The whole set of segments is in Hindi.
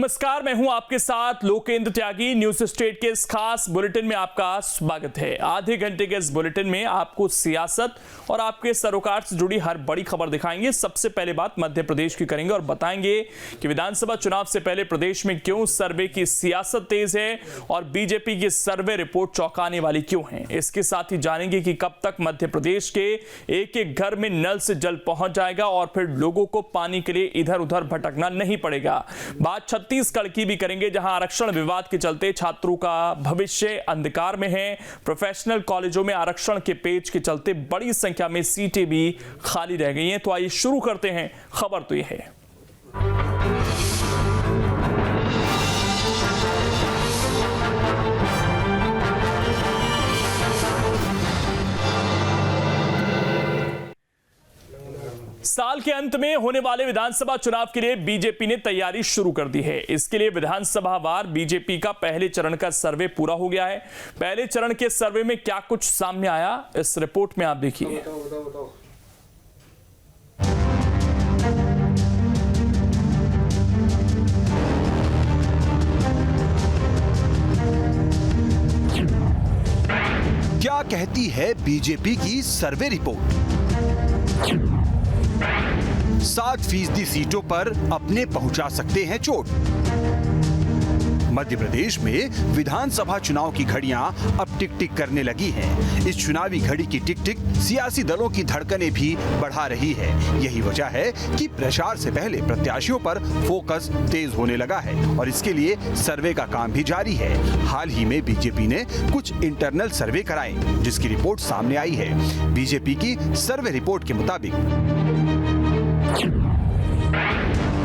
नमस्कार, मैं हूं आपके साथ लोकेंद्र त्यागी। न्यूज स्टेट के इस खास बुलेटिन में आपका स्वागत है। आधे घंटे के इस बुलेटिन में आपको सियासत और आपके सरोकार से जुड़ी हर बड़ी खबर दिखाएंगे। सबसे पहले बात मध्य प्रदेश की करेंगे और बताएंगे कि विधानसभा चुनाव से पहले प्रदेश में क्यों सर्वे की सियासत तेज है और बीजेपी की सर्वे रिपोर्ट चौंकाने वाली क्यों है। इसके साथ ही जानेंगे कि कब तक मध्य प्रदेश के एक एक घर में नल से जल पहुंच जाएगा और फिर लोगों को पानी के लिए इधर उधर भटकना नहीं पड़ेगा। बात छत्तीसगढ़ की भी करेंगे, जहां आरक्षण विवाद के चलते छात्रों का भविष्य अंधकार में है। प्रोफेशनल कॉलेजों में आरक्षण के पेच के चलते बड़ी संख्या में सीटें भी खाली रह गई हैं। तो आइए शुरू करते हैं। खबर तो यह है, साल के अंत में होने वाले विधानसभा चुनाव के लिए बीजेपी ने तैयारी शुरू कर दी है। इसके लिए विधानसभा वार बीजेपी का पहले चरण का सर्वे पूरा हो गया है। पहले चरण के सर्वे में क्या कुछ सामने आया, इस रिपोर्ट में आप देखिए। क्या कहती है बीजेपी की सर्वे रिपोर्ट? 7% सीटों पर अपने पहुंचा सकते हैं चोट। मध्य प्रदेश में विधानसभा चुनाव की घड़ियां अब टिक टिक करने लगी हैं। इस चुनावी घड़ी की टिक टिक सियासी दलों की धड़कनें भी बढ़ा रही है। यही वजह है कि प्रचार से पहले प्रत्याशियों पर फोकस तेज होने लगा है और इसके लिए सर्वे का काम भी जारी है। हाल ही में बीजेपी ने कुछ इंटरनल सर्वे कराए, जिसकी रिपोर्ट सामने आई है। बीजेपी की सर्वे रिपोर्ट के मुताबिक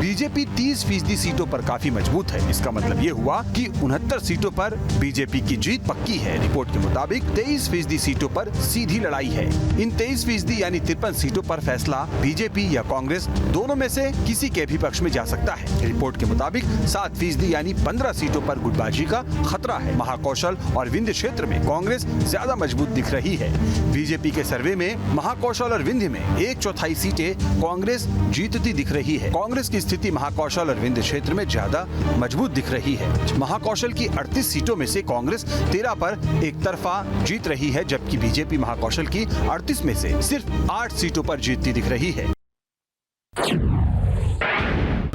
बीजेपी 30% सीटों पर काफी मजबूत है। इसका मतलब ये हुआ कि 69 सीटों पर बीजेपी की जीत पक्की है। रिपोर्ट के मुताबिक 23% सीटों पर सीधी लड़ाई है। इन 23% यानी 53 सीटों पर फैसला बीजेपी या कांग्रेस दोनों में से किसी के भी पक्ष में जा सकता है। रिपोर्ट के मुताबिक 7% यानी 15 सीटों पर गुटबाजी का खतरा है। महाकौशल और विंध्य क्षेत्र में कांग्रेस ज्यादा मजबूत दिख रही है। बीजेपी के सर्वे में महाकौशल और विंध्य में 1/4 सीटें कांग्रेस जीतती दिख रही है। कांग्रेस की स्थिति महाकौशल और विंध्य क्षेत्र में ज्यादा मजबूत दिख रही है। महाकौशल की 38 सीटों में से कांग्रेस 13 पर एक तरफा जीत रही है, जबकि बीजेपी महाकौशल की 38 में से सिर्फ 8 सीटों पर जीतती दिख रही है।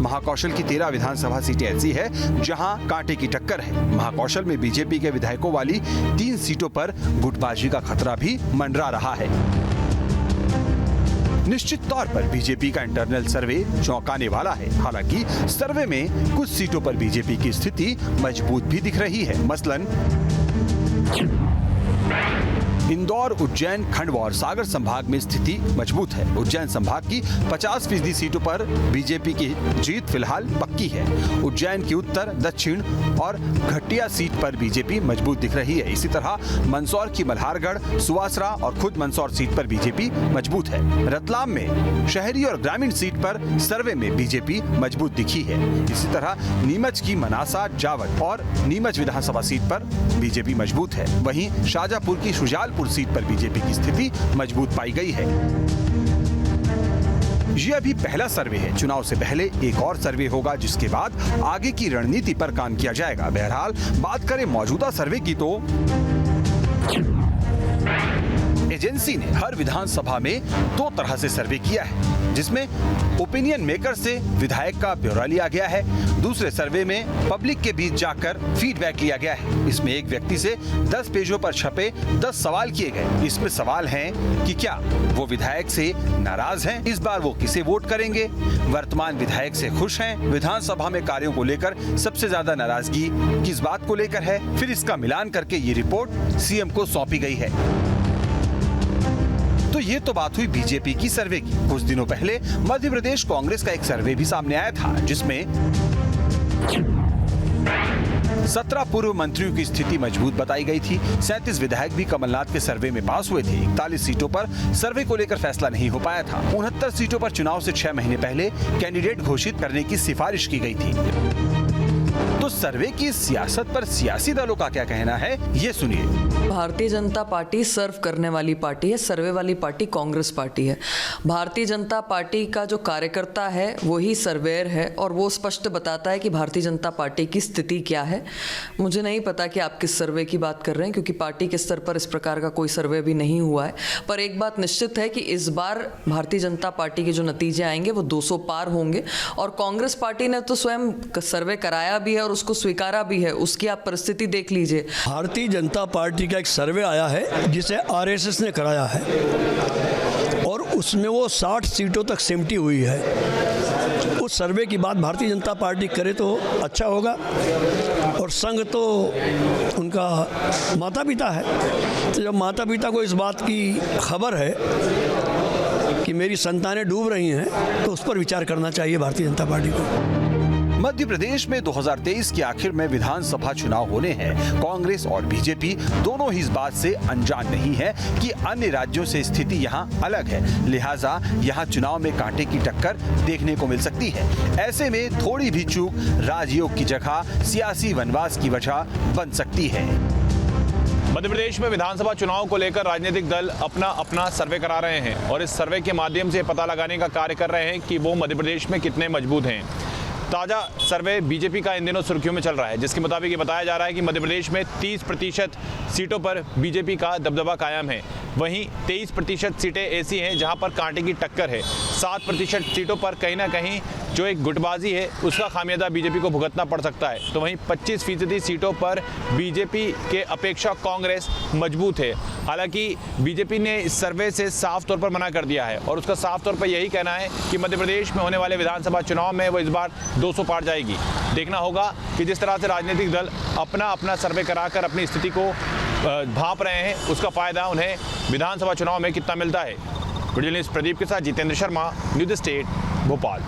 महाकौशल की 13 विधानसभा सीटें ऐसी है जहां कांटे की टक्कर है। महाकौशल में बीजेपी के विधायकों वाली 3 सीटों पर गुटबाजी का खतरा भी मंडरा रहा है। निश्चित तौर पर बीजेपी का इंटरनल सर्वे चौंकाने वाला है। हालांकि सर्वे में कुछ सीटों पर बीजेपी की स्थिति मजबूत भी दिख रही है। मसलन इंदौर, उज्जैन, खंडवा और सागर संभाग में स्थिति मजबूत है। उज्जैन संभाग की 50% सीटों पर बीजेपी की जीत फिलहाल पक्की है। उज्जैन की उत्तर, दक्षिण और घटिया सीट पर बीजेपी मजबूत दिख रही है। इसी तरह मंदसौर की मल्हारगढ़, सुवासरा और खुद मंदसौर सीट पर बीजेपी मजबूत है। रतलाम में शहरी और ग्रामीण सीट पर सर्वे में बीजेपी मजबूत दिखी है। इसी तरह नीमच की मनासा, जावट और नीमच विधानसभा सीट पर बीजेपी मजबूत है। वहीं शाजापुर की शुजालपुर सीट पर बीजेपी की स्थिति मजबूत पाई गई है। ये अभी पहला सर्वे है। चुनाव से पहले एक और सर्वे होगा, जिसके बाद आगे की रणनीति पर काम किया जाएगा। बहरहाल बात करें मौजूदा सर्वे की तो एजेंसी ने हर विधानसभा में 2 तरह से सर्वे किया है, जिसमें ओपिनियन मेकर से विधायक का ब्यौरा लिया गया है। दूसरे सर्वे में पब्लिक के बीच जाकर फीडबैक लिया गया है। इसमें एक व्यक्ति से 10 पेजों पर छपे 10 सवाल किए गए। इसमें सवाल हैं कि क्या वो विधायक से नाराज हैं, इस बार वो किसे वोट करेंगे, वर्तमान विधायक से खुश हैं, विधानसभा में कार्यों को लेकर सबसे ज्यादा नाराजगी किस बात को लेकर है। फिर इसका मिलान करके ये रिपोर्ट सीएम को सौंपी गई है। तो ये तो बात हुई बीजेपी की सर्वे की। कुछ दिनों पहले मध्य प्रदेश कांग्रेस का एक सर्वे भी सामने आया था, जिसमें 17 पूर्व मंत्रियों की स्थिति मजबूत बताई गई थी। 37 विधायक भी कमलनाथ के सर्वे में पास हुए थे। 41 सीटों पर सर्वे को लेकर फैसला नहीं हो पाया था। 69 सीटों पर चुनाव से 6 महीने पहले कैंडिडेट घोषित करने की सिफारिश की गई थी। तो सर्वे की सियासत पर सियासी दलों का क्या कहना है, ये सुनिए। भारतीय जनता पार्टी सर्व करने वाली पार्टी है, सर्वे वाली पार्टी कांग्रेस पार्टी है। भारतीय जनता पार्टी का जो कार्यकर्ता है वही सर्वेयर है और वो स्पष्ट बताता है कि भारतीय जनता पार्टी की स्थिति क्या है। मुझे नहीं पता कि आप किस सर्वे की बात कर रहे हैं, क्योंकि पार्टी के स्तर पर इस प्रकार का कोई सर्वे भी नहीं हुआ है। पर एक बात निश्चित है कि इस बार भारतीय जनता पार्टी के जो नतीजे आएंगे वो 200 पार होंगे और कांग्रेस पार्टी ने तो स्वयं सर्वे कराया भी है और उसको स्वीकारा भी है। उसकी आप परिस्थिति देख लीजिए। भारतीय जनता पार्टी का एक सर्वे आया है जिसे आरएसएस ने कराया है और उसमें वो 60 सीटों तक सिमटी हुई है। उस सर्वे की बात भारतीय जनता पार्टी करे तो अच्छा होगा और संघ तो उनका माता पिता है, तो जब माता पिता को इस बात की खबर है कि मेरी संतानें डूब रही हैं तो उस पर विचार करना चाहिए भारतीय जनता पार्टी को। मध्य प्रदेश में 2023 के आखिर में विधानसभा चुनाव होने हैं। कांग्रेस और बीजेपी दोनों ही इस बात से अनजान नहीं है कि अन्य राज्यों से स्थिति यहाँ अलग है, लिहाजा यहाँ चुनाव में कांटे की टक्कर देखने को मिल सकती है। ऐसे में थोड़ी भी चूक राजयोग की जगह सियासी वनवास की वजह बन सकती है। मध्य प्रदेश में विधानसभा चुनाव को लेकर राजनीतिक दल अपना अपना सर्वे करा रहे हैं और इस सर्वे के माध्यम से पता लगाने का कार्य कर रहे हैं कि वो मध्य प्रदेश में कितने मजबूत हैं। ताज़ा सर्वे बीजेपी का इन दिनों सुर्खियों में चल रहा है, जिसके मुताबिक ये बताया जा रहा है कि मध्य प्रदेश में 30% सीटों पर बीजेपी का दबदबा कायम है। वहीं 23% सीटें ऐसी हैं जहां पर कांटे की टक्कर है। 7% सीटों पर कहीं ना कहीं जो एक गुटबाजी है उसका खामियाजा बीजेपी को भुगतना पड़ सकता है। तो वहीं 25% सीटों पर बीजेपी के अपेक्षा कांग्रेस मजबूत है। हालांकि बीजेपी ने इस सर्वे से साफ तौर पर मना कर दिया है और उसका साफ तौर पर यही कहना है कि मध्य प्रदेश में होने वाले विधानसभा चुनाव में वो इस बार 200 पार जाएगी। देखना होगा कि जिस तरह से राजनीतिक दल अपना अपना सर्वे कराकर अपनी स्थिति को भांप रहे हैं, उसका फायदा उन्हें विधानसभा चुनाव में कितना मिलता है। वीडियो जर्नलिस्ट प्रदीप के साथ जितेंद्र शर्मा, न्यूज़ स्टेट, भोपाल।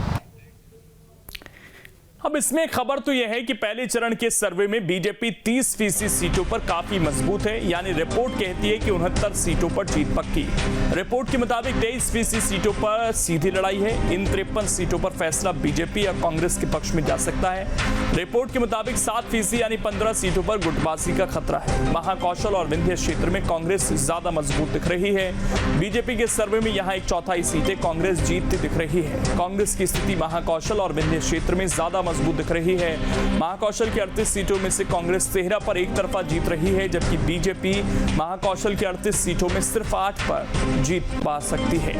अब इसमें खबर तो यह है कि पहले चरण के सर्वे में बीजेपी 30% सीटों पर काफी मजबूत है, यानी रिपोर्ट कहती है कि 69 सीटों पर जीत पक्की। रिपोर्ट के मुताबिक 23% सीटों पर सीधी लड़ाई है। इन 53 सीटों पर फैसला बीजेपी या कांग्रेस के पक्ष में जा सकता है। रिपोर्ट के मुताबिक 7% यानी 15 सीटों पर गुटबाजी का खतरा है। महाकौशल और विंध्य क्षेत्र में कांग्रेस ज्यादा मजबूत दिख रही है। बीजेपी के सर्वे में यहाँ 1/4 सीटें कांग्रेस जीतती दिख रही है। कांग्रेस की स्थिति महाकौशल और विंध्य क्षेत्र में ज्यादा मजबूत दिख रही है। महाकौशल की 38 सीटों में से कांग्रेस 13 पर एक तरफा जीत रही है, जबकि बीजेपी महाकौशल की 38 सीटों में सिर्फ 8 पर जीत पा सकती है।